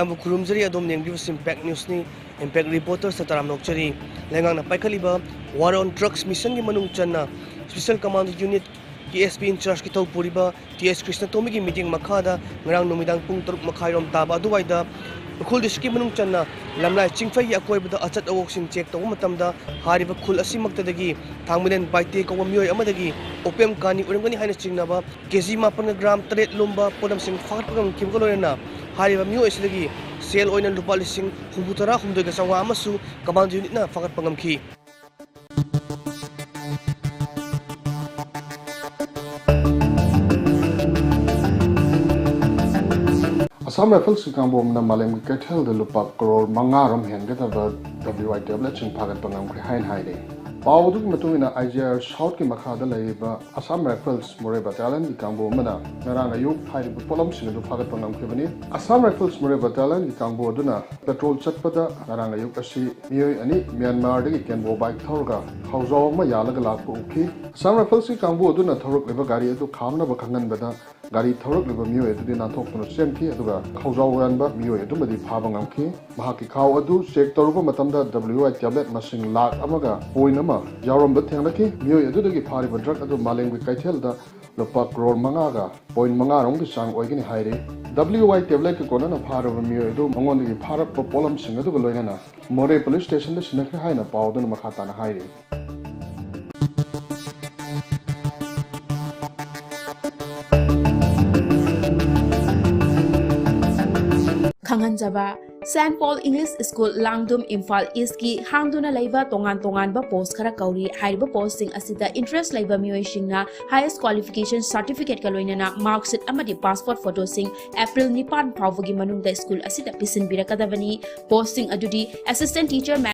ꯃꯌꯥꯝꯕꯨ ꯈꯨꯔꯨꯝꯖꯔꯤ ꯑꯗꯣꯝ ꯌꯦꯡꯕꯤꯕꯁꯤ ꯏꯝꯄꯦꯛ ꯅ꯭ꯌꯨꯁꯅꯤ ꯏꯝꯄꯦꯛ ꯔꯤꯄꯣꯔꯇꯔ ꯁꯇꯥꯔꯥꯝ ꯅꯣꯛꯆꯔꯤ ꯂꯩꯉꯥꯛꯅ ꯄꯥꯏꯈꯠꯂꯤꯕ ꯋꯥꯔ ꯑꯣꯟ ꯗ꯭ꯔꯒꯁ ꯃꯤꯁꯟꯒꯤ ꯃꯅꯨꯡ ꯆꯟꯅ special commando unit KSP in charge ꯊꯧ ꯄꯨꯔꯤꯕ TS ꯀ꯭ꯔꯤꯁꯅ ꯇꯣꯃꯤꯒꯤ ꯃꯤꯠꯌꯦꯡ ꯃꯈꯥꯗ ꯉꯔꯥꯡ ꯅꯨꯃꯤꯗꯥꯡ ꯄꯨꯡ 6:30 ꯇꯥꯕ ꯑꯗꯨꯋꯥꯏꯗ ꯎꯈ꯭ꯔꯨꯜ ꯗꯤꯁꯇ꯭ꯔꯤꯛꯀꯤ ꯃꯅꯨꯡ ꯆꯟꯅ ꯂꯝꯂꯥꯏ ꯆꯤꯡꯐꯩꯒꯤ ꯑꯀꯣꯏꯕꯗ ꯑꯆꯠ ꯑꯋꯣꯛꯁꯤꯡ ꯆꯦꯛ ꯇꯧꯕ ꯃꯇꯝꯗ ꯍꯥꯏꯔꯤꯕ ꯈꯨꯜ ꯑꯁꯤꯃꯛꯇꯗꯒꯤ ꯊꯥꯡꯃꯩꯕꯟ ꯕꯥꯏꯇꯦ ꯀꯧꯕ ꯃꯤꯑꯣꯏ ꯑꯃꯗꯒꯤ ꯑꯣꯄꯤꯌꯝ ꯀꯥꯅꯤ ꯑꯣꯏꯔꯝꯒꯅꯤ ꯍꯥꯏꯅ ꯆꯤꯡꯅꯕ KG 9 ꯒ꯭ꯔꯥꯝ 7 ꯂꯨꯝꯕ ꯄꯣꯠꯂꯝꯁꯤꯡ ꯐꯥꯒꯠꯄ ꯉꯝꯈꯤꯕꯒ ꯂꯣꯏꯅꯅ ꯍꯥꯏꯔꯤꯕ ꯃꯤꯑꯣꯏ ꯑꯁꯤꯗꯒꯤ ꯁꯦꯜ ꯑꯣꯏꯅ ꯂꯨꯄꯥ 69,900 ꯑꯃꯁꯨ ꯀꯃꯥꯟꯗꯣ ꯌꯨꯅꯤꯠꯅ ꯐꯥꯒꯠꯄ ꯉꯝꯈꯤ꯫ Assam Rifles की कांबोम न मालेम की कैथल द लुपा करोड़ मंगारम हेंगतब WI टेबलेट सिंग फागत पंगम के हाइन हाइडे पावदु की मतुमिना IGR साउथ की मखादा लैबा Assam Rifles मोरे बटालियन की कांबोम न नरांग अयुक हाइब पोलम सिंग दु फागत पंगम के बनी Assam Rifles मोरे बटालियन की कांबो दुना पेट्रोल चटपदा नरांग अयुक असि मियोय अनि म्यांमार दगी केनबो बाइक थौरगा खौजाव म यालग लाप उखी Assam Rifles की कांबो दुना थौरक लेबा गाड़ी अदु खामना बखंगन बदा गाड़ी थौरक लेबा मियोय अदु नाथोकनो सेमथी अदुगा खौजावरनबा मियोय अदुमदि फाबा ngamki mahaki khaw adu check toruba matamda WI tablet masing lakh amaga point ama yauramba thenglaki miyoy adudagi phariba drug adu malengwi kaithelda lupa crore mangaga point mangarong ki sang oigini haire WI tablet ki konana pharaba miyoy adu mangondagi pharap polam sing adu loinana more police station da sinakha haina pawdun makhata na haire Khanganjaba St. Paul English School Langdum Imphal East ki hangduna laiba tongan ba post khara kauri haiba posting asida interest laiba mioi singna highest qualification certificate ka loinana mark sheet amadi passport photo sing April 9 phawgi manungda school asida pisin birakadabani posting adudi assistant teacher